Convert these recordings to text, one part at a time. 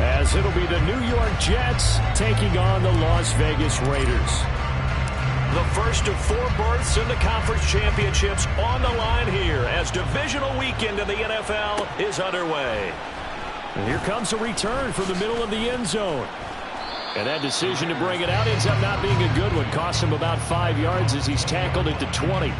as it'll be the New York Jets taking on the Las Vegas Raiders. The first of 4 berths in the conference championships on the line here as divisional weekend in the NFL is underway. And here comes a return from the middle of the end zone. And that decision to bring it out ends up not being a good one. Cost him about 5 yards as he's tackled at the 20.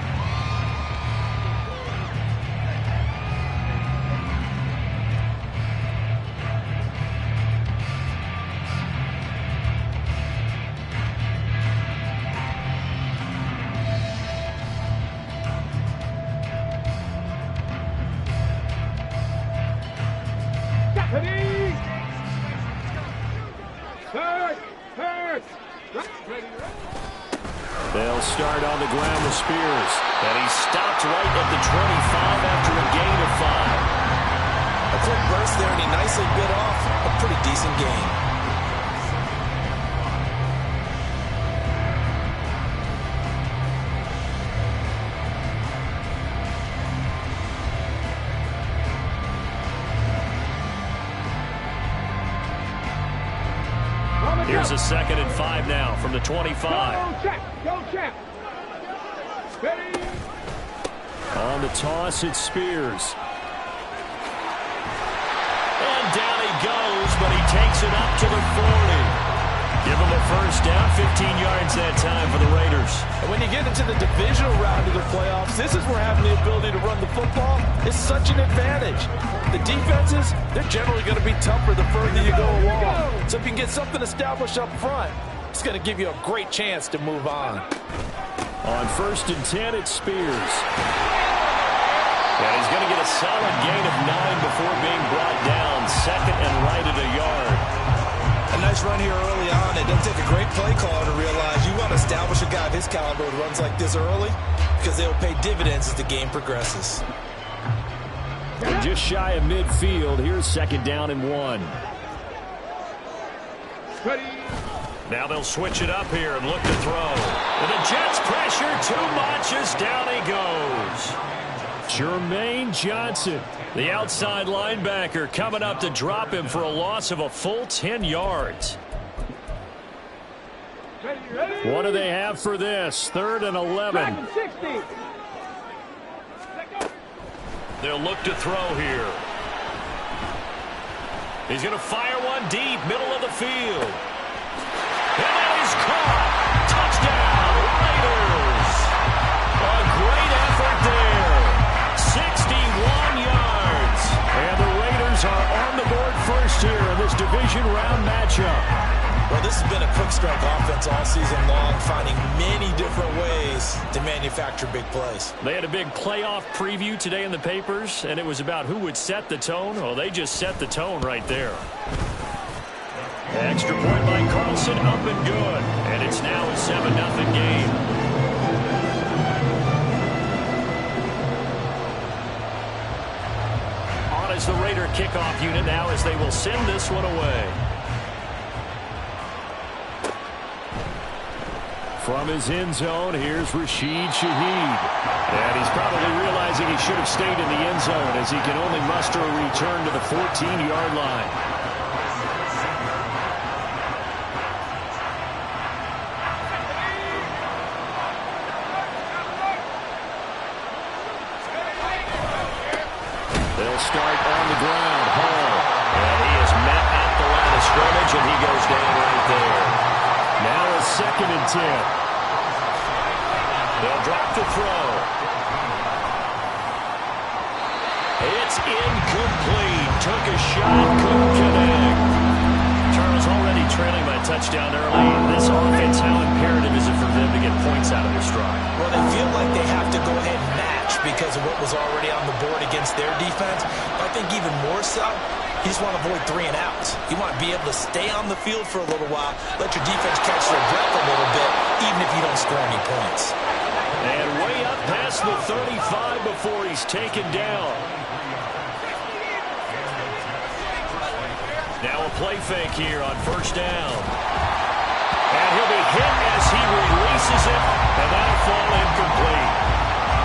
They'll start on the ground with Spears. And he stopped right at the 25 after a gain of 5. A quick burst there, and he nicely bit off a pretty decent gain. Here's a 2nd and 5 now from the 25. Go check. Ready. On the toss, it's Spears. And down he goes, but he takes it up to the 40. Give him a first down, 15 yards that time for the Raiders. And when you get into the divisional round of the playoffs, this is where having the ability to run the football is such an advantage. The defenses, they're generally going to be tougher the further you go along. So if you can get something established up front, it's going to give you a great chance to move on. On 1st and 10, it's Spears. And he's going to get a solid gain of 9 before being brought down. 2nd and right at a yard. A nice run here early on. It doesn't take a great play caller to realize you want to establish a guy of his caliber who runs like this early because they will pay dividends as the game progresses. And just shy of midfield. Here's 2nd down and 1. Ready. Now they'll switch it up here and look to throw. And the Jets pressure too much as down he goes. Jermaine Johnson, the outside linebacker, coming up to drop him for a loss of a full 10 yards. Ready. What do they have for this? 3rd and 11. 60. They'll look to throw here. He's going to fire one deep, middle of the field. And that is caught. Touchdown, Raiders. A great effort there. 61 yards. And the Raiders are on the board first here in this division round matchup. Well, this has been a quick strike offense all season long, finding many different ways to manufacture big plays. They had a big playoff preview today in the papers, and it was about who would set the tone. Well, they just set the tone right there. Extra point by Carlson, up and good. And it's now a 7-0 game. On as the Raider kickoff unit now as they will send this one away. From his end zone, here's Rashid Shaheed. And he's probably realizing he should have stayed in the end zone as he can only muster a return to the 14-yard line. They'll start on the ground. Hall. And he is met at the line of scrimmage, and he goes down right there. Now a 2nd and 10. They'll drop the throw. It's incomplete. Took a shot, couldn't connect. Charles already trailing by touchdown early. This offense, how imperative is it for them to get points out of their stride? Well, they feel like they have to go ahead and match because of what was already on the board against their defense. But I think even more so, you just want to avoid 3 and outs. You want to be able to stay on the field for a little while, let your defense catch their breath a little bit, even if you don't score any points. And way up past the 35 before he's taken down. Now a play fake here on 1st down. And he'll be hit as he releases it, and that'll fall incomplete.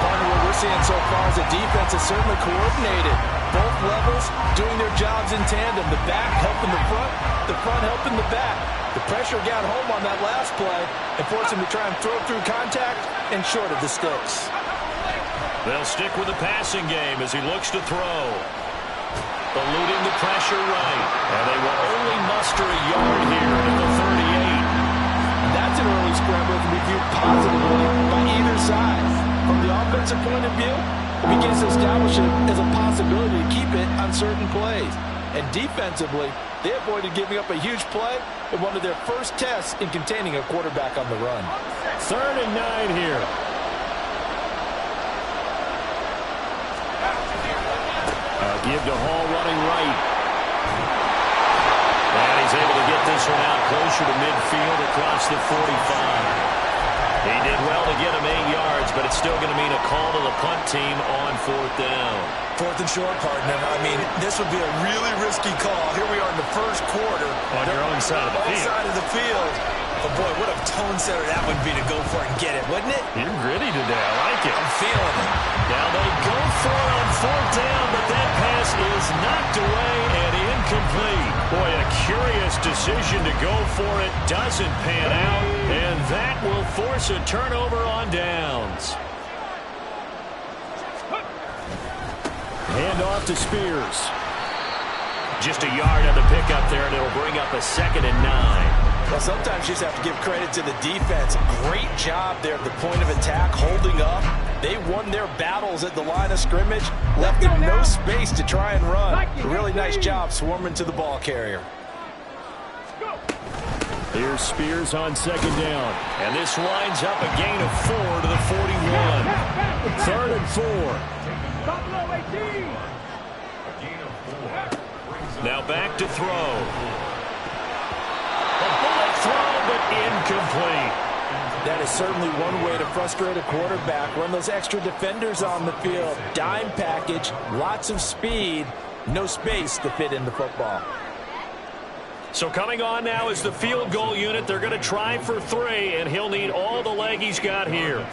Partner, we're we're seeing so far is the defense is certainly coordinated. Both levels doing their jobs in tandem. The back helping the front helping the back. The pressure got home on that last play and forced him to try and throw through contact and short of the sticks. They'll stick with the passing game as he looks to throw. Eluding the pressure right. And they will only muster a yard here at the 38. That's an early scramble to be viewed positively by either side. From the offensive point of view, it begins to establish it as a possibility to keep it on certain plays. And defensively, they avoided giving up a huge play in one of their first tests in containing a quarterback on the run. 3rd and 9 here. Give to Hall running right. And he's able to get this one out closer to midfield across the 45. He did well to get him 8 yards, but it's still going to mean a call to the punt team on 4th down. 4th and short, partner. I mean, this would be a really risky call. Here we are in the first quarter. On your own side of the field. Side of the field. But, boy, what a tone setter that would be to go for it and get it, wouldn't it? You're gritty today. I like it. I'm feeling it. Now they go for it on 4th down, but that pass is knocked away and incomplete. Boy, a curious decision to go for it. Doesn't pan out, and that will force a turnover on downs. Hand off to Spears. Just a yard on the pickup there, and it'll bring up a 2nd and 9. Well, sometimes you just have to give credit to the defense. Great job there at the point of attack, holding up. They won their battles at the line of scrimmage, left them no space to try and run. A really nice job swarming to the ball carrier. Here's Spears on 2nd down. And this winds up a gain of 4 to the 41. 3rd and 4. Now back to throw. A bullet throw, but incomplete. That is certainly one way to frustrate a quarterback. Run those extra defenders on the field. Dime package, lots of speed, no space to fit in the football. So coming on now is the field goal unit. They're going to try for 3, and he'll need all the leg he's got here.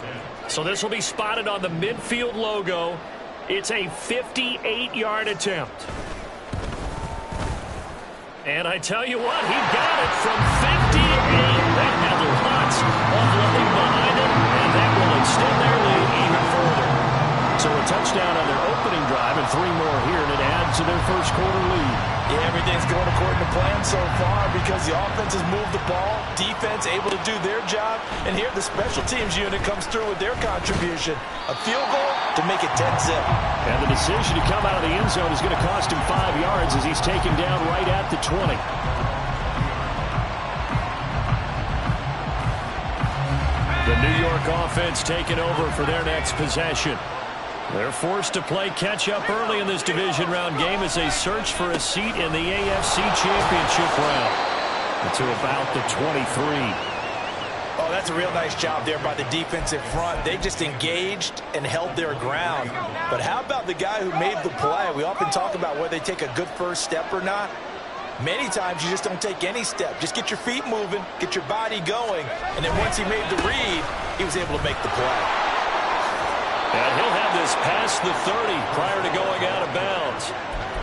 So this will be spotted on the midfield logo. It's a 58-yard attempt. And I tell you what, he got it from 58. That had lots of leg behind it, and that will extend their lead even further. So a touchdown on their opening drive and 3 more here, and it adds to their first quarter lead. Yeah, everything's going according to plan so far because the offense has moved the ball, defense able to do their job, and here the special teams unit comes through with their contribution. A field goal to make it 10-zip. And the decision to come out of the end zone is going to cost him 5 yards as he's taken down right at the 20. The New York offense taking over for their next possession. They're forced to play catch-up early in this division round game as they search for a seat in the AFC Championship round. To about the 23. Oh, that's a real nice job there by the defensive front. They just engaged and held their ground. But how about the guy who made the play? We often talk about whether they take a good first step or not. Many times you just don't take any step. Just get your feet moving, get your body going, and then once he made the read, he was able to make the play. And he'll have this past the 30 prior to going out of bounds.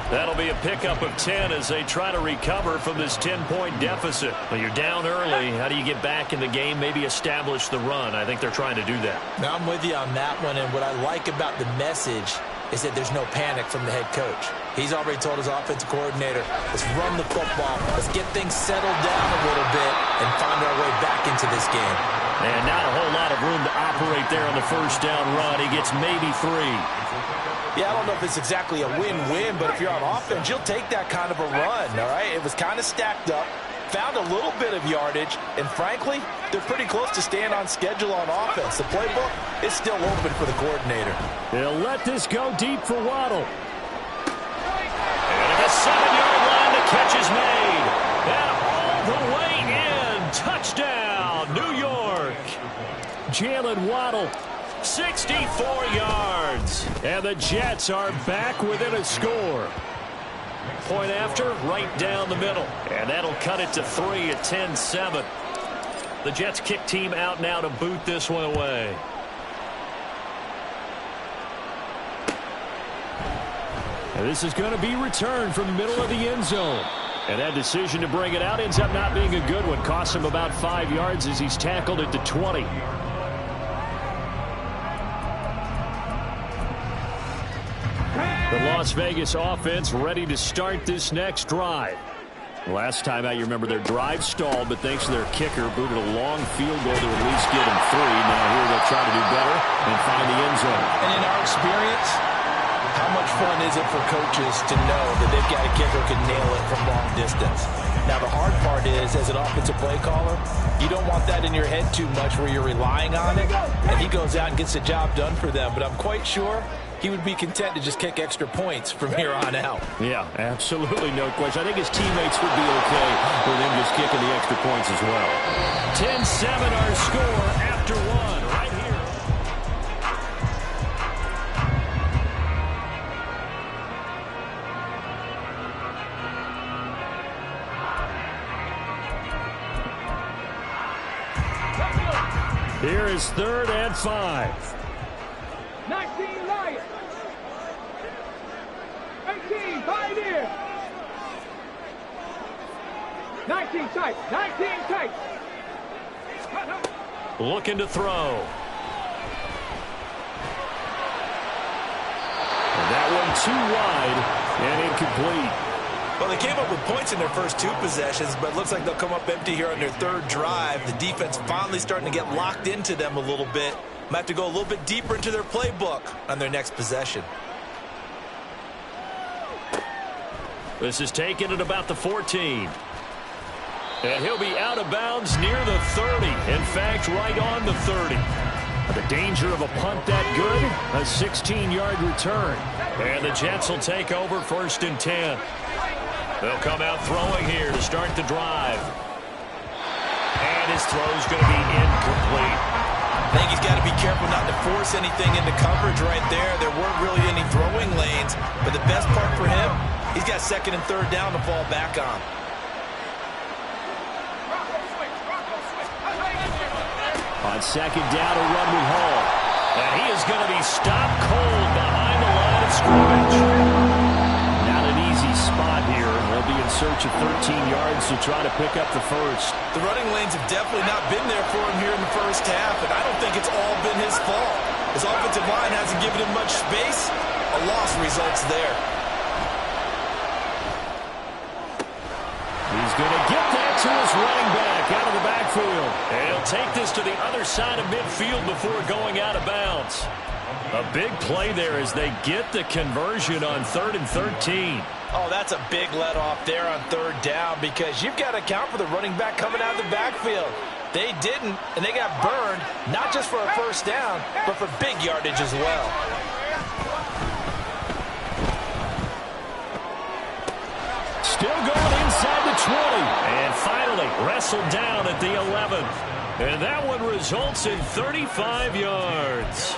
That'll be a pickup of 10 as they try to recover from this 10-point deficit. But you're down early. How do you get back in the game, maybe establish the run? I think they're trying to do that. Now, I'm with you on that one, and what I like about the message is that there's no panic from the head coach. He's already told his offensive coordinator, let's run the football, let's get things settled down a little bit and find our way back into this game. And not a whole lot of room to operate there on the first down run. He gets maybe 3. Yeah, I don't know if it's exactly a win-win, but if you're on offense, you'll take that kind of a run, all right? It was kind of stacked up, found a little bit of yardage, and frankly, they're pretty close to staying on schedule on offense. The playbook is still open for the coordinator. They'll let this go deep for Waddle. And at the 7-yard line, the catch is made. And all the way in. Touchdown, New York. Jalen Waddle. 64 yards. And the Jets are back within a score. Point after, right down the middle. And that'll cut it to 3 at 10-7. The Jets kick team out now to boot this one away. And this is going to be returned from the middle of the end zone. And that decision to bring it out ends up not being a good one. Costs him about 5 yards as he's tackled at the 20. The Las Vegas offense ready to start this next drive. Last time out, you remember their drive stalled, but thanks to their kicker, booted a long field goal to at least get them 3. Now here they'll try to do better and find the end zone. And in our experience, how much fun is it for coaches to know that they've got a kicker who can nail it from long distance? Now, the hard part is, as an offensive play caller, you don't want that in your head too much where you're relying on it, and he goes out and gets the job done for them. But I'm quite sure he would be content to just kick extra points from here on out. Yeah, absolutely no question. I think his teammates would be okay with him just kicking the extra points as well. 10-7 our score after 1 right here. Here is 3rd and 5. 19 Lions. 18 Pioneers. 19 tight. 19 tight. Looking to throw. And that one too wide and incomplete. Well, they came up with points in their first 2 possessions, but it looks like they'll come up empty here on their 3rd drive. The defense finally starting to get locked into them a little bit. Might have to go a little bit deeper into their playbook on their next possession. This is taken at about the 14. And he'll be out of bounds near the 30. In fact, right on the 30. The danger of a punt that good, a 16-yard return. And the Jets will take over 1st and 10. They'll come out throwing here to start the drive. And his throw's going to be incomplete. I think he's got to be careful not to force anything into coverage right there. There weren't really any throwing lanes, but the best part for him, he's got 2nd and 3rd down to fall back on. On 2nd down, a run with Hall. And he is going to be stopped cold behind the line of scrimmage. Not an easy spot here. They'll be in search of 13 yards to try to pick up the 1st. The running lanes have definitely not been there for him here in the first half, and I don't think it's all been his fault. His offensive line hasn't given him much space. A loss results there. He's going to get that to his running back out of the backfield. And he'll take this to the other side of midfield before going out of bounds. A big play there as they get the conversion on 3rd and 13. Oh, that's a big let off there on 3rd down because you've got to account for the running back coming out of the backfield. They didn't, and they got burned, not just for a 1st down, but for big yardage as well. Still going inside the 20. And finally wrestled down at the 11. And that one results in 35 yards.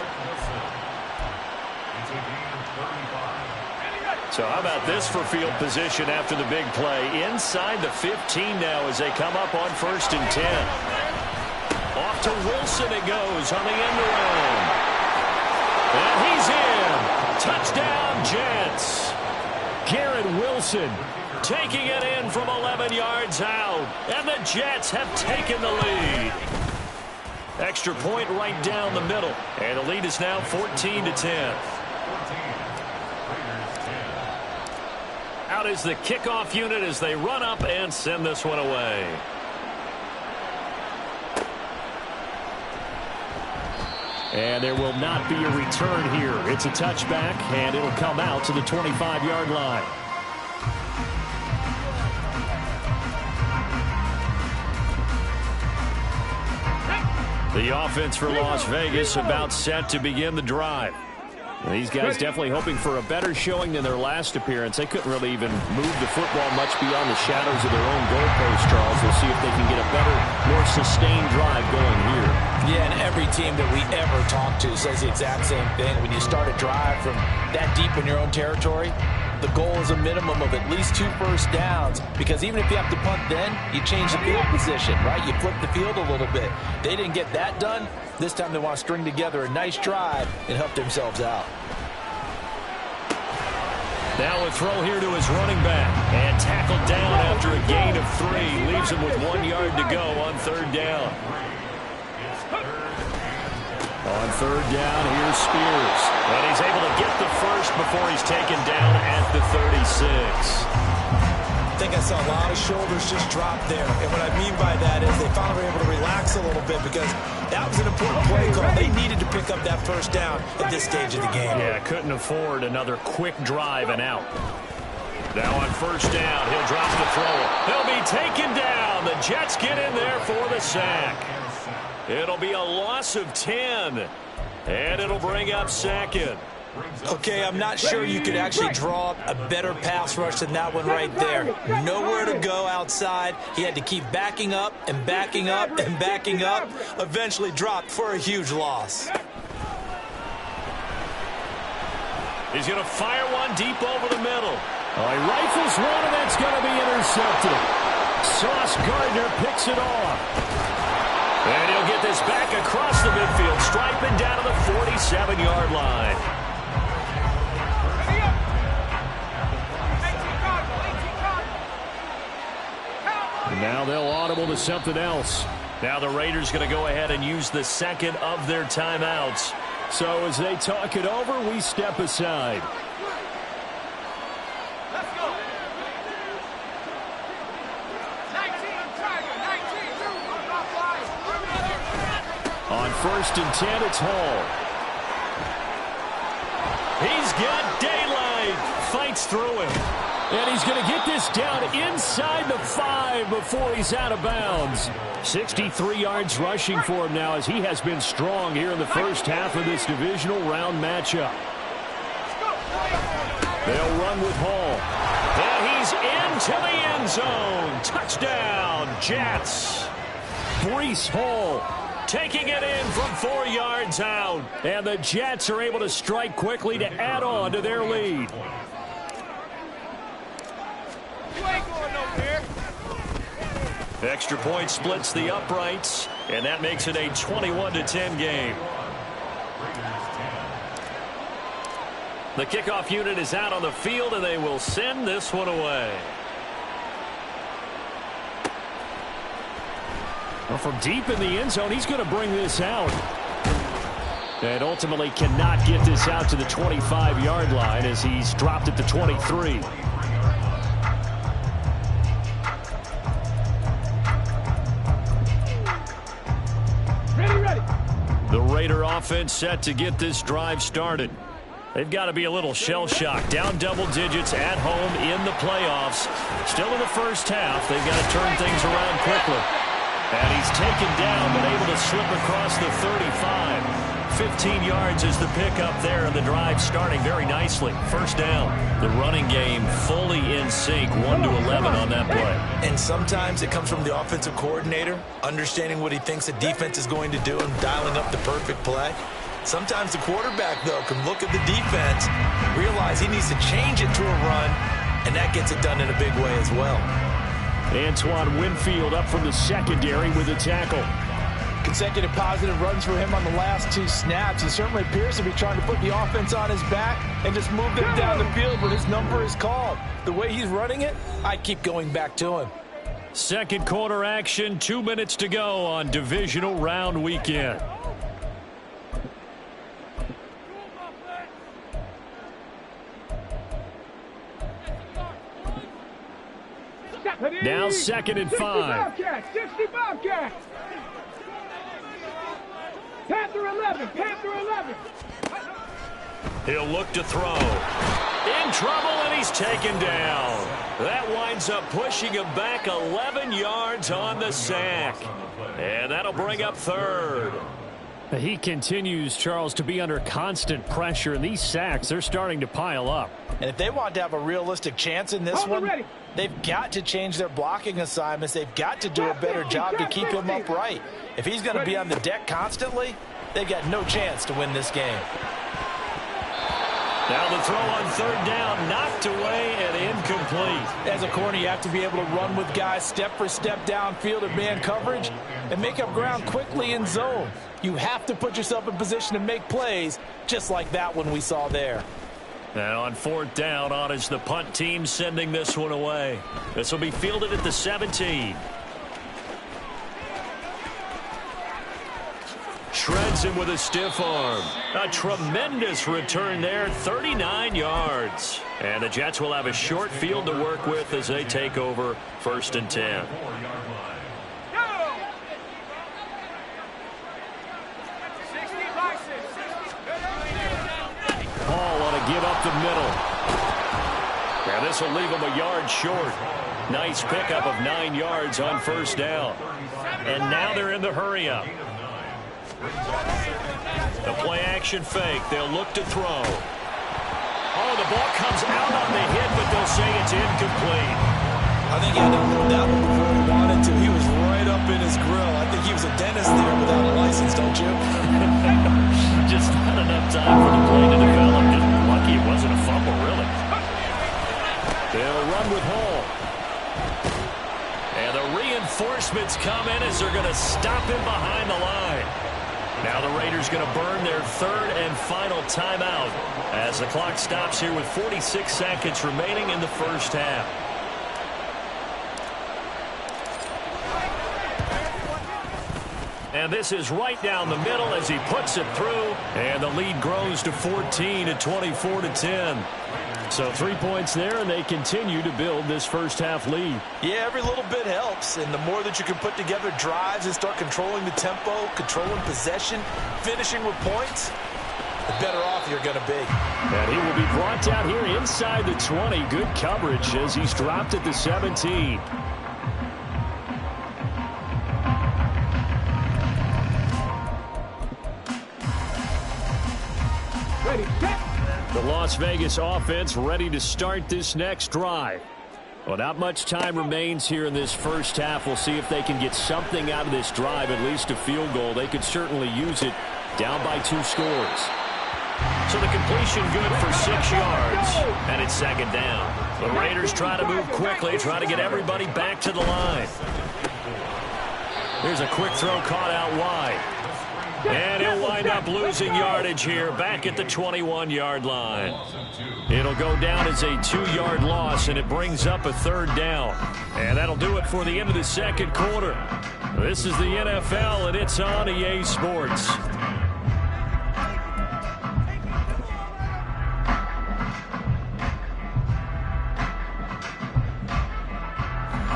So how about this for field position after the big play? Inside the 15 now as they come up on 1st and 10. Off to Wilson it goes on the end around. And he's in. Touchdown, Jets. Garrett Wilson taking it in from 11 yards out. And the Jets have taken the lead. Extra point right down the middle. And the lead is now 14-10. Out is the kickoff unit as they run up and send this one away. And there will not be a return here. It's a touchback, and it'll come out to the 25-yard line. The offense for Las Vegas about set to begin the drive. These guys definitely hoping for a better showing than their last appearance. They couldn't really even move the football much beyond the shadows of their own goalpost, Charles. We'll see if they can get a better, more sustained drive going here. Yeah, and every team that we ever talk to says the exact same thing. When you start a drive from that deep in your own territory, the goal is a minimum of at least 2 first downs, because even if you have to punt then, you change the field position, right? You flip the field a little bit. They didn't get that done. This time they want to string together a nice drive and help themselves out. Now a throw here to his running back. And tackled down after a gain of 3. Leaves him with 1 yard to go on 3rd down. On 3rd down, here's Spears. And he's able to get the first before he's taken down at the 36. I think I saw a lot of shoulders just drop there. And what I mean by that is they finally were able to relax a little bit because that was an important play call. They needed to pick up that first down at this stage of the game. Yeah, couldn't afford another quick drive and out. Now on 1st down, he'll drop the throw. He'll be taken down. The Jets get in there for the sack. It'll be a loss of 10. And it'll bring up 2nd. Okay, I'm not sure you could actually draw up a better pass rush than that one right there. Nowhere to go outside. He had to keep backing up and backing up and backing up. Eventually dropped for a huge loss. He's going to fire one deep over the middle. Oh, he rifles one, and that's going to be intercepted. Sauce Gardner picks it off. And he'll get this back across the midfield, striping down to the 47-yard line. Now they'll audible to something else. Now the Raiders going to go ahead and use the 2nd of their timeouts. So as they talk it over, we step aside. Let's go. 19, On 1st and 10, it's Hall. He's got daylight. Fights through him. And he's going to get this down inside the 5 before he's out of bounds. 63 yards rushing for him now as he has been strong here in the first half of this divisional round matchup. They'll run with Hall. And he's into the end zone. Touchdown, Jets. Breece Hall taking it in from 4 yards out. And the Jets are able to strike quickly to add on to their lead. Extra point splits the uprights, and that makes it a 21-10 game. The kickoff unit is out on the field, and they will send this one away. Well, from deep in the end zone, he's going to bring this out. And ultimately cannot get this out to the 25-yard line as he's dropped at the 23. The Raider offense set to get this drive started. They've got to be a little shell-shocked. Down double digits at home in the playoffs. Still in the first half. They've got to turn things around quickly. And he's taken down but able to slip across the 35. 15 yards is the pickup there, and the drive starting very nicely. First down. The running game fully in sync, 1-11 on that play. And sometimes it comes from the offensive coordinator, understanding what he thinks the defense is going to do and dialing up the perfect play. Sometimes the quarterback, though, can look at the defense, realize he needs to change it to a run, and that gets it done in a big way as well. Antoine Winfield up from the secondary with a tackle. Consecutive positive runs for him on the last 2 snaps. He certainly appears to be trying to put the offense on his back and just move them down the field when his number is called. The way he's running it, I keep going back to him. Second quarter action, 2 minutes to go on divisional round weekend. Now 2nd and 5. 60 Bobcats. Panther 11. Panther 11. He'll look to throw. In trouble, and he's taken down. That winds up pushing him back 11 yards on the sack. And that'll bring up 3rd. He continues, Charles, to be under constant pressure, and these sacks, they're starting to pile up. And if they want to have a realistic chance in this one, they've got to change their blocking assignments. They've got to do a better job to keep him upright. If he's going to be on the deck constantly, they've got no chance to win this game. Now the throw on 3rd down, knocked away and incomplete. As a corner, you have to be able to run with guys step for step downfield in man coverage and make up ground quickly in zone. You have to put yourself in position to make plays just like that one we saw there. And on 4th down, on is the punt team sending this one away. This will be fielded at the 17. Shreds him with a stiff arm. A tremendous return there, 39 yards. And the Jets will have a short field to work with as they take over 1st and 10. Paul on a give up the middle. And this will leave him a yard short. Nice pickup of 9 yards on 1st down. And now they're in the hurry up. The play action fake. They'll look to throw. Oh, the ball comes out on the hit, but they'll say it's incomplete. I think he had to hold that one before he wanted to. He was right up in his grill. I think he was a dentist there without a license, don't you? Just not enough time for the play to develop. And lucky it wasn't a fumble, really. They'll run with Hall. And the reinforcements come in as they're going to stop him behind the line. Now the Raiders going to burn their 3rd and final timeout as the clock stops here with 46 seconds remaining in the 1st half. And this is right down the middle as he puts it through. And the lead grows to 14 at 24-10. So 3 points there, and they continue to build this 1st half lead. Yeah, every little bit helps, and the more that you can put together drives and start controlling the tempo, controlling possession, finishing with points, the better off you're going to be. And he will be brought down here inside the 20. Good coverage as he's dropped at the 17. Ready, set. The Las Vegas offense ready to start this next drive. Well, not much time remains here in this 1st half. We'll see if they can get something out of this drive, at least a field goal. They could certainly use it down by 2 scores. So the completion good for 6 yards, and it's 2nd down. The Raiders try to move quickly, try to get everybody back to the line. Here's a quick throw caught out wide. And he'll wind up losing yardage here back at the 21-yard line. It'll go down as a 2-yard loss, and it brings up a 3rd down. And that'll do it for the end of the 2nd quarter. This is the NFL, and it's on EA Sports.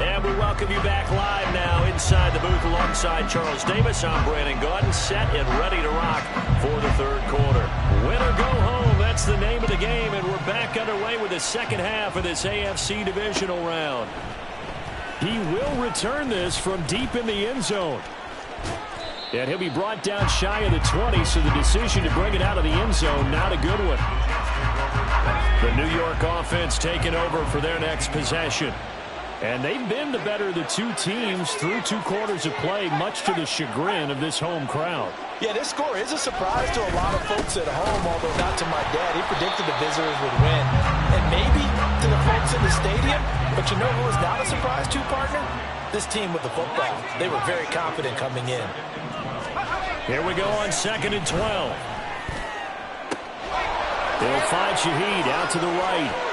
And we welcome you back live now inside the booth alongside Charles Davis. I'm Brandon Gaudin, set and ready to rock for the 3rd quarter. Win or go home, that's the name of the game, and we're back underway with the 2nd half of this AFC divisional round. He will return this from deep in the end zone. And he'll be brought down shy of the 20, so the decision to bring it out of the end zone, not a good one. The New York offense taking over for their next possession. And they've been the better of the 2 teams through 2 quarters of play, much to the chagrin of this home crowd. Yeah, this score is a surprise to a lot of folks at home, although not to my dad. He predicted the visitors would win. And maybe to the folks in the stadium, but you know who was not a surprise to, partner? This team with the football. They were very confident coming in. Here we go on 2nd and 12. They'll find Shaheed out to the right.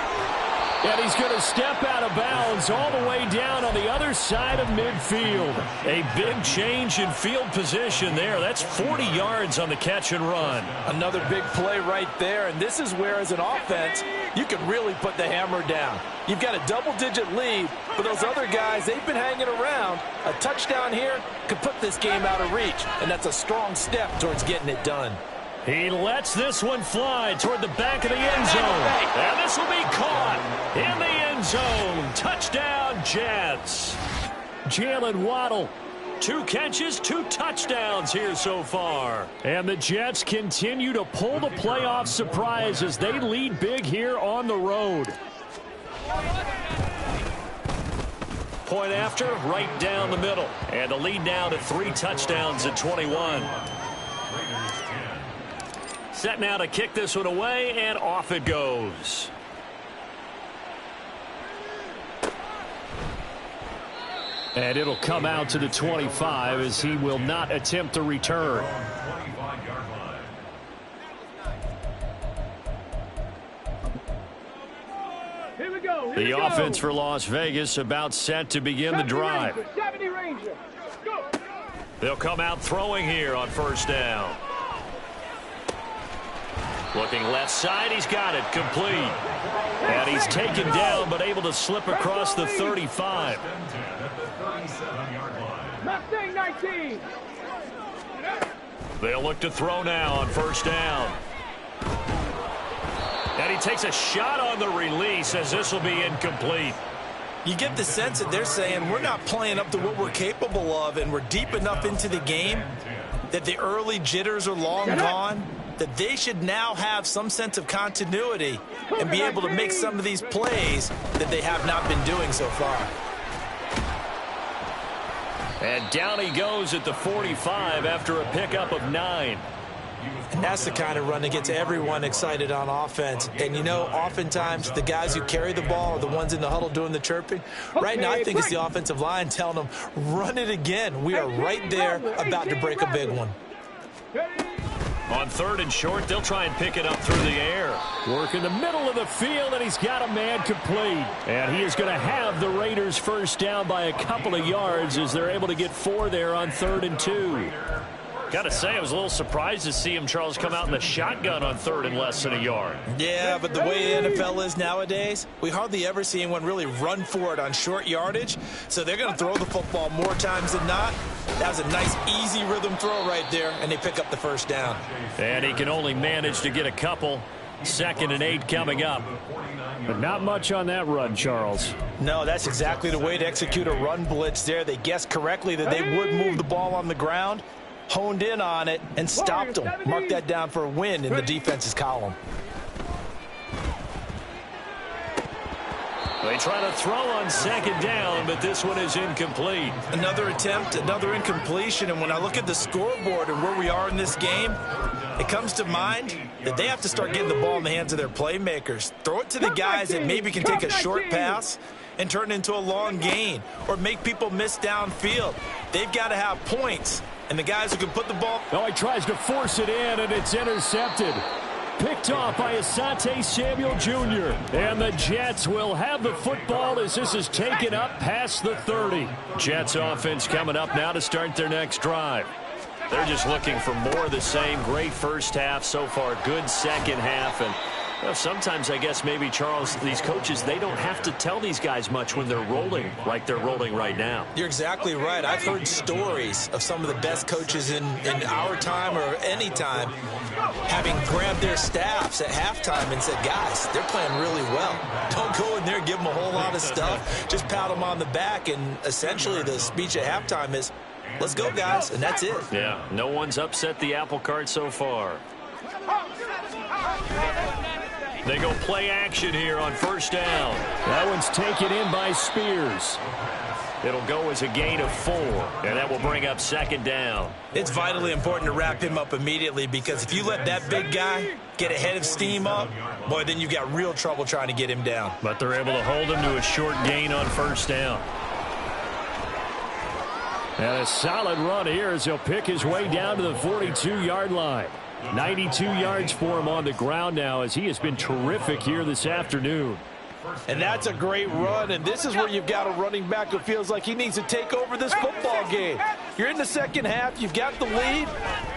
And he's going to step out of bounds all the way down on the other side of midfield. A big change in field position there. That's 40 yards on the catch and run. Another big play right there, and this is where, as an offense, you can really put the hammer down. You've got a double-digit lead, but those other guys, they've been hanging around. A touchdown here could put this game out of reach, and that's a strong step towards getting it done. He lets this one fly toward the back of the end zone. And this will be caught in the end zone. Touchdown, Jets. Jalen Waddle, 2 catches, 2 touchdowns here so far. And the Jets continue to pull the playoff surprise as they lead big here on the road. Point after, right down the middle. And the lead now to 3 touchdowns at 21. Set now to kick this one away, and off it goes. And it'll come out to the 25 as he will not attempt a return. The offense for Las Vegas about set to begin the drive. 70 Ranger. Go. They'll come out throwing here on first down. Looking left side, he's got it, complete. And he's taken down, but able to slip across the 35. Mustang 19. They'll look to throw now on first down. And he takes a shot on the release as this will be incomplete. You get the sense that they're saying we're not playing up to what we're capable of, and we're deep enough into the game that the early jitters are long gone, that they should now have some sense of continuity and be able to make some of these plays that they have not been doing so far. And down he goes at the 45 after a pickup of 9. And that's the kind of run that gets everyone excited on offense. And, you know, oftentimes the guys who carry the ball are the ones in the huddle doing the chirping. Right now, I think it's the offensive line telling them, run it again. We are right there about to break a big one. On third and short, they'll try and pick it up through the air. Work in the middle of the field, and he's got a man complete. And he is going to have the Raiders first down by a couple of yards as they're able to get 4 there on 3rd and 2. Got to say, I was a little surprised to see him, Charles, come out in the shotgun on 3rd and less than a yard. Yeah, but the way the NFL is nowadays, we hardly ever see anyone really run for it on short yardage. So they're going to throw the football more times than not. That was a nice, easy rhythm throw right there, and they pick up the first down. And he can only manage to get a couple. 2nd and 8 coming up. But not much on that run, Charles. No, that's exactly the way to execute a run blitz there. They guessed correctly that they would move the ball on the ground, honed in on it, and stopped them. Mark that down for a win in the defense's column. They try to throw on 2nd down, but this one is incomplete. Another attempt, another incompletion, and when I look at the scoreboard and where we are in this game, it comes to mind that they have to start getting the ball in the hands of their playmakers. Throw it to the guys that maybe can take a short pass and turn it into a long gain or make people miss downfield. They've got to have points, and the guys who can put the ball. Oh, he tries to force it in, and it's intercepted. Picked off by Asante Samuel Jr. And the Jets will have the football as this is taken up past the 30. Jets offense coming up now to start their next drive. They're just looking for more of the same. Great first half so far. Good second half. And you know, sometimes I guess maybe, Charles, these coaches, they don't have to tell these guys much when they're rolling like they're rolling right now. You're exactly right. I've heard stories of some of the best coaches in our time or any time having grabbed their staffs at halftime and said, guys, they're playing really well. Don't go in there and give them a whole lot of stuff. Just pat them on the back. And essentially the speech at halftime is, let's go, guys, and that's it. Yeah, no one's upset the apple cart so far. They go play action here on first down. That one's taken in by Spears. It'll go as a gain of 4, and that will bring up 2nd down. It's vitally important to wrap him up immediately because if you let that big guy get a head of steam up, boy, then you've got real trouble trying to get him down. But they're able to hold him to a short gain on first down. And a solid run here as he'll pick his way down to the 42-yard line. 92 yards for him on the ground now as he has been terrific here this afternoon. And that's a great run, and this is where you've got a running back who feels like he needs to take over this football game. You're in the second half, you've got the lead,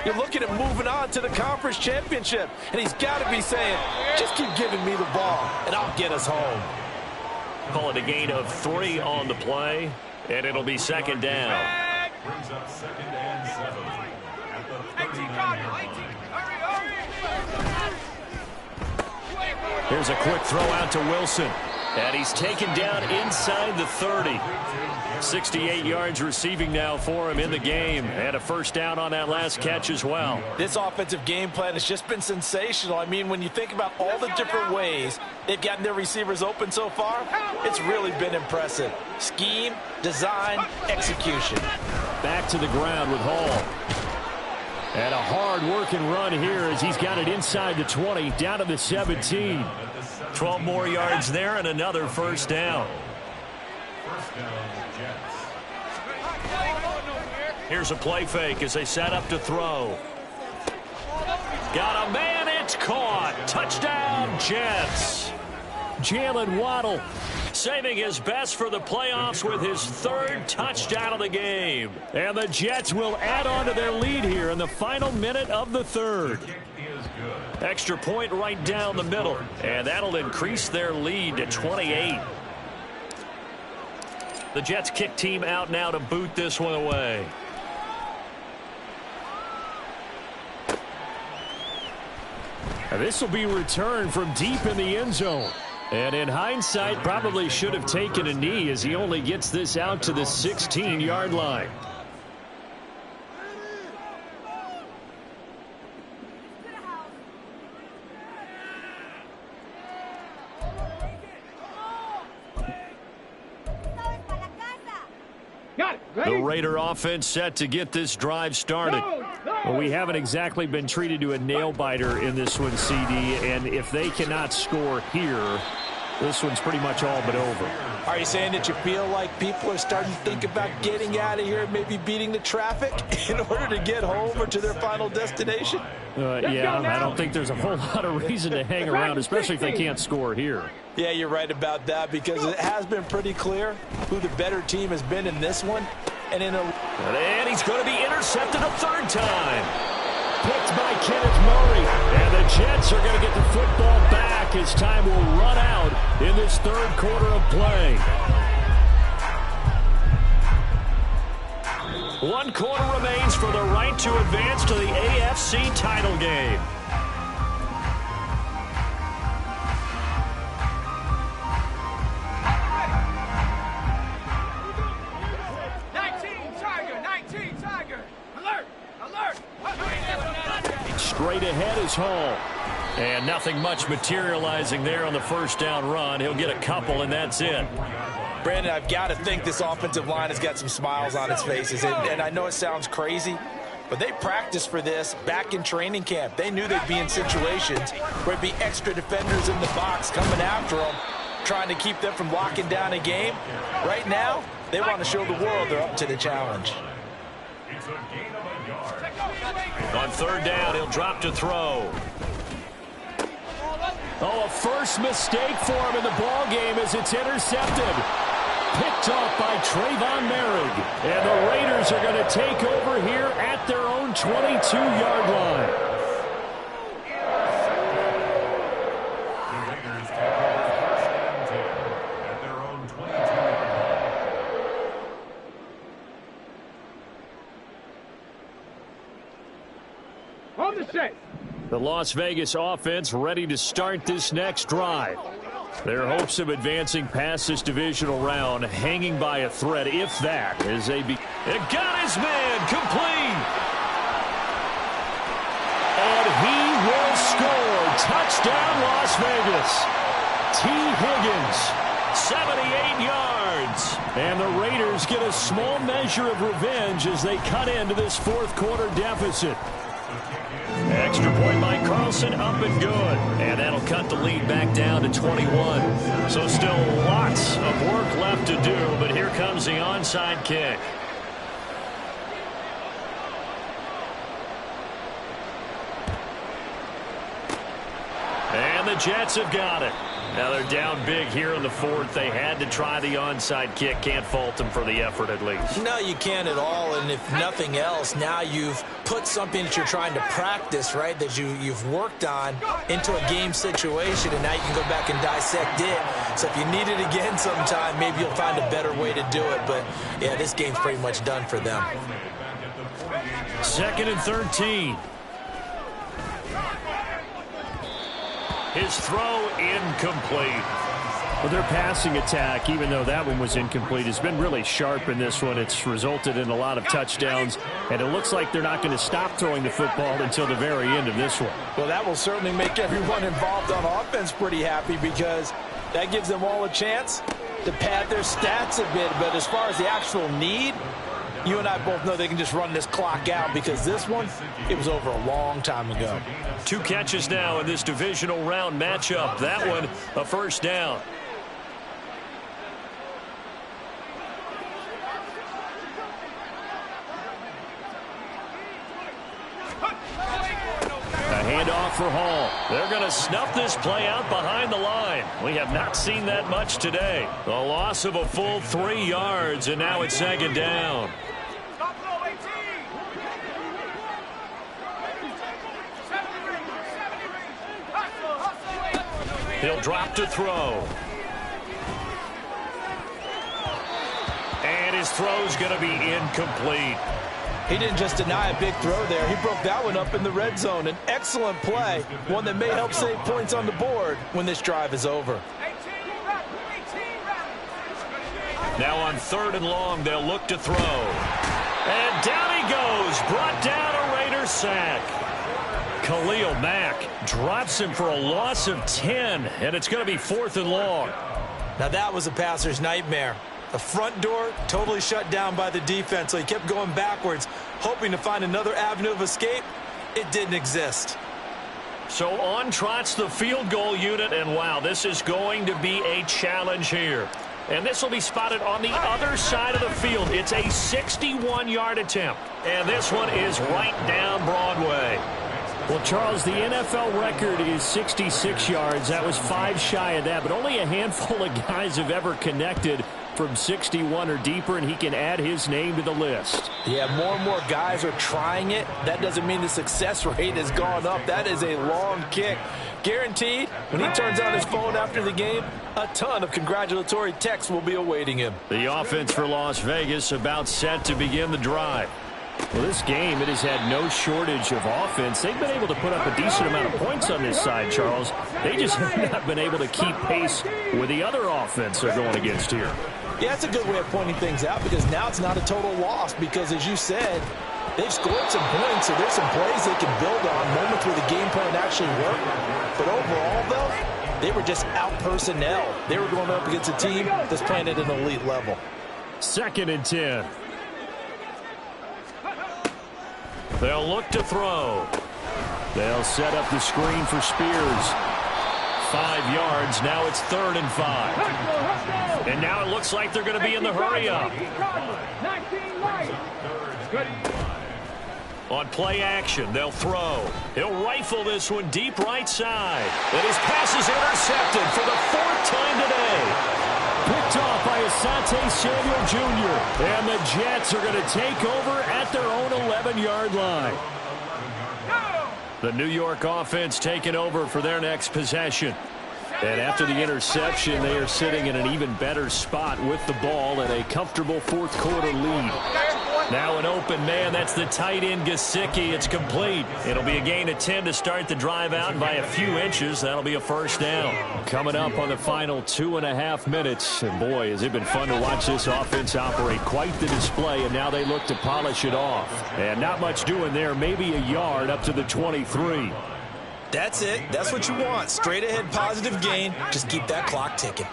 you're looking at moving on to the conference championship, and he's got to be saying, just keep giving me the ball, and I'll get us home. Call it a gain of 3 on the play, and it'll be 2nd down. Brings up 2nd and 7. Here's a quick throw out to Wilson. And he's taken down inside the 30. 68 yards receiving now for him in the game. And a first down on that last catch as well. This offensive game plan has just been sensational. I mean, when you think about all the different ways they've gotten their receivers open so far, it's really been impressive. Scheme, design, execution. Back to the ground with Hall. And a hard-working run here as he's got it inside the 20, down to the 17. 12 more yards there and another first down. Here's a play fake as they set up to throw. Got a man, it's caught. Touchdown, Jets. Jalen Waddle saving his best for the playoffs with his third touchdown of the game. And the Jets will add on to their lead here in the final minute of the third. Extra point right down the middle, and that'll increase their lead to 28. The Jets kick team out now to boot this one away. Now this will be returned from deep in the end zone. And in hindsight, probably should have taken a knee as he only gets this out to the 16-yard line. The Raider offense set to get this drive started. Well, we haven't exactly been treated to a nail-biter in this one, CD, and if they cannot score here, this one's pretty much all but over. Are you saying that you feel like people are starting to think about getting out of here and maybe beating the traffic in order to get home or to their final destination? Yeah, I don't think there's a whole lot of reason to hang around, especially if they can't score here. Yeah, you're right about that because it has been pretty clear who the better team has been in this one. And he's going to be intercepted a third time. Picked by Kenneth Murray. And the Jets are going to get the football back as time will run out in this third quarter of play. 1 quarter remains for the right to advance to the AFC title game. Straight ahead is Hall. And nothing much materializing there on the first down run. He'll get a couple, and that's it. Brandon, I've got to think this offensive line has got some smiles on its faces. And I know it sounds crazy, but they practiced for this back in training camp. They knew they'd be in situations where it'd be extra defenders in the box coming after them, trying to keep them from locking down a game. Right now, they want to show the world they're up to the challenge. On third down, he'll drop to throw. Oh, a first mistake for him in the ball game as it's intercepted. Picked off by Trayvon Merrick. And the Raiders are going to take over here at their own 22-yard line. The Raiders take over first and 10 at their own 22-yard line. On the set. The Las Vegas offense ready to start this next drive. Their hopes of advancing past this divisional round hanging by a thread, if that, as they be. It got his man complete. And he will score. Touchdown, Las Vegas. T. Higgins. 78 yards. And the Raiders get a small measure of revenge as they cut into this fourth quarter deficit. Extra point by Carlson, up and good. And that'll cut the lead back down to 21. So still lots of work left to do, but here comes the onside kick. And the Jets have got it. Now they're down big here in the fourth. They had to try the onside kick. Can't fault them for the effort at least. No, you can't at all. And if nothing else, now you've put something that you're trying to practice, right, that you've worked on into a game situation, and now you can go back and dissect it. So if you need it again sometime, maybe you'll find a better way to do it. But, yeah, this game's pretty much done for them. 2nd and 13. His throw incomplete. Well, their passing attack, even though that one was incomplete, has been really sharp in this one. It's resulted in a lot of touchdowns, and it looks like they're not going to stop throwing the football until the very end of this one. Well, that will certainly make everyone involved on offense pretty happy because that gives them all a chance to pad their stats a bit. But as far as the actual need, you and I both know they can just run this clock out because this one, it was over a long time ago. 2 catches now in this divisional round matchup. That one, a first down. handoff for Hall. They're going to snuff this play out behind the line. We have not seen that much today. A loss of a full 3 yards, and now it's second down. He'll drop to throw. And his throw's going to be incomplete. He didn't just deny a big throw there. He broke that one up in the red zone. An excellent play, one that may help save points on the board when this drive is over. Now on 3rd and long, they'll look to throw. And down he goes. Brought down a Raider sack. Khalil Mack drops him for a loss of 10, and it's going to be 4th and long. Now that was a passer's nightmare. The front door totally shut down by the defense, so he kept going backwards, hoping to find another avenue of escape. It didn't exist. So on trots the field goal unit, and wow, this is going to be a challenge here. And this will be spotted on the other side of the field. It's a 61-yard attempt, and this one is right down Broadway. Well, Charles, the NFL record is 66 yards. That was 5 shy of that, but only a handful of guys have ever connected from 61 or deeper, and he can add his name to the list. Yeah, more and more guys are trying it. That doesn't mean the success rate has gone up. That is a long kick. Guaranteed, when he turns on his phone after the game, a ton of congratulatory texts will be awaiting him. The offense for Las Vegas about set to begin the drive. Well, this game, it has had no shortage of offense. They've been able to put up a decent amount of points on this side, Charles. They just have not been able to keep pace with the other offense they're going against here. Yeah, that's a good way of pointing things out, because now it's not a total loss, because as you said, they've scored some points, so there's some plays they can build on, moments where the game plan actually worked. But overall, though, they were just out personnel. They were going up against a team that's playing at an elite level. 2nd and 10. They'll look to throw. They'll set up the screen for Spears. 5 yards. Now it's 3rd and 5. And now it looks like they're going to be in the hurry-up. On play action, they'll throw. He'll rifle this one deep right side. And his pass is intercepted for the 4th time today. Picked off by Asante Samuel Jr. And the Jets are going to take over at their own 11-yard line. The New York offense taking over for their next possession. And after the interception, they are sitting in an even better spot with the ball and a comfortable 4th quarter lead. Now an open man. That's the tight end, Gesicki. It's complete. It'll be a gain of 10 to start the drive out, and by a few inches, that'll be a 1st down. Coming up on the final 2.5 minutes. And boy, has it been fun to watch this offense operate. Quite the display, and now they look to polish it off. And not much doing there. Maybe a yard up to the 23. That's it. That's what you want. Straight ahead positive gain. Just keep that clock ticking.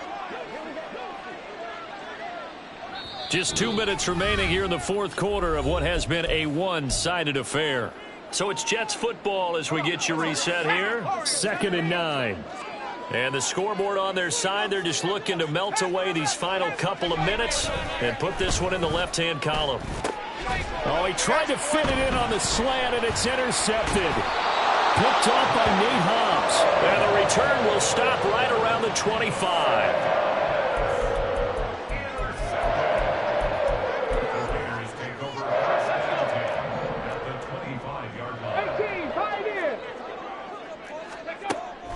Just 2 minutes remaining here in the 4th quarter of what has been a one-sided affair. So it's Jets football as we get you reset here. 2nd and 9. And the scoreboard on their side, they're just looking to melt away these final couple of minutes and put this one in the left-hand column. Oh, he tried to fit it in on the slant, and it's intercepted. Picked off by Nate Hobbs. And the return will stop right around the 25.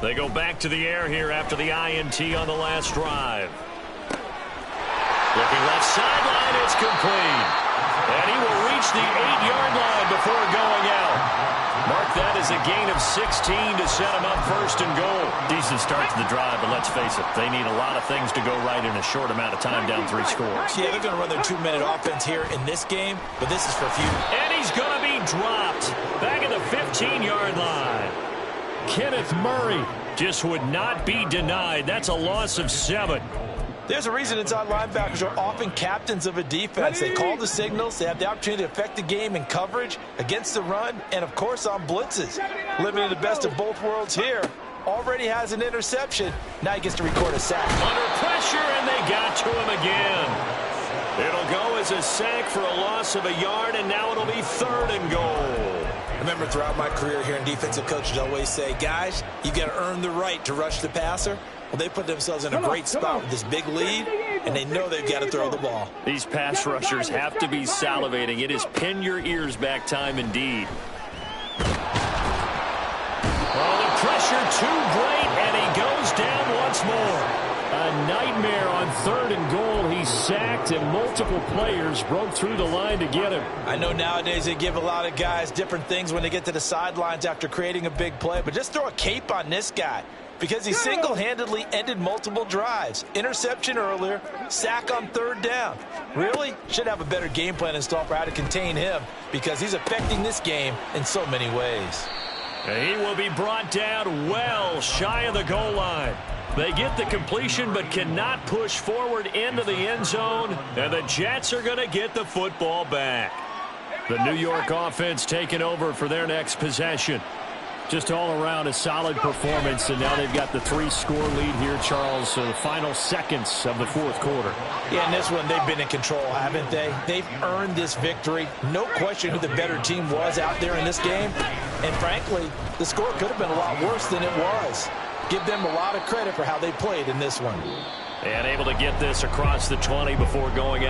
They go back to the air here after the INT on the last drive. Looking left sideline, it's complete. And he will reach the 8-yard line before going out. Mark that as a gain of 16 to set him up 1st and goal. Decent start to the drive, but let's face it, they need a lot of things to go right in a short amount of time down 3 scores. Yeah, they're going to run their 2-minute offense here in this game, but this is for future. And he's going to be dropped back at the 15-yard line. Kenneth Murray just would not be denied. That's a loss of 7. There's a reason inside linebackers are often captains of a defense. They call the signals. They have the opportunity to affect the game in coverage, against the run, and, of course, on blitzes. Living in the best of both worlds here. Already has an interception. Now he gets to record a sack. Under pressure, and they got to him again. It'll go as is a sack for a loss of a yard, and now it'll be 3rd and goal. I remember throughout my career here in defensive coaches always say, guys, you got to earn the right to rush the passer. Well, they put themselves in a great spot with this big lead, and they know they've got to throw the ball. These pass rushers have to be salivating. It is pin your ears back time indeed. Oh, the pressure too great, and he goes down once more. A nightmare on 3rd and goal. He's sacked, and multiple players broke through the line to get him. I know nowadays they give a lot of guys different things when they get to the sidelines after creating a big play, but just throw a cape on this guy because he single-handedly ended multiple drives. Interception earlier, sack on 3rd down. Really? Should have a better game plan installed for how to contain him because he's affecting this game in so many ways. He will be brought down well shy of the goal line. They get the completion but cannot push forward into the end zone, and the Jets are going to get the football back. The New York offense taking over for their next possession. Just all around a solid performance, and now they've got the 3-score lead here, Charles, so the final seconds of the 4th quarter. Yeah, in this one, they've been in control, haven't they? They've earned this victory. No question who the better team was out there in this game. And frankly, the score could have been a lot worse than it was. Give them a lot of credit for how they played in this one. And able to get this across the 20 before going out.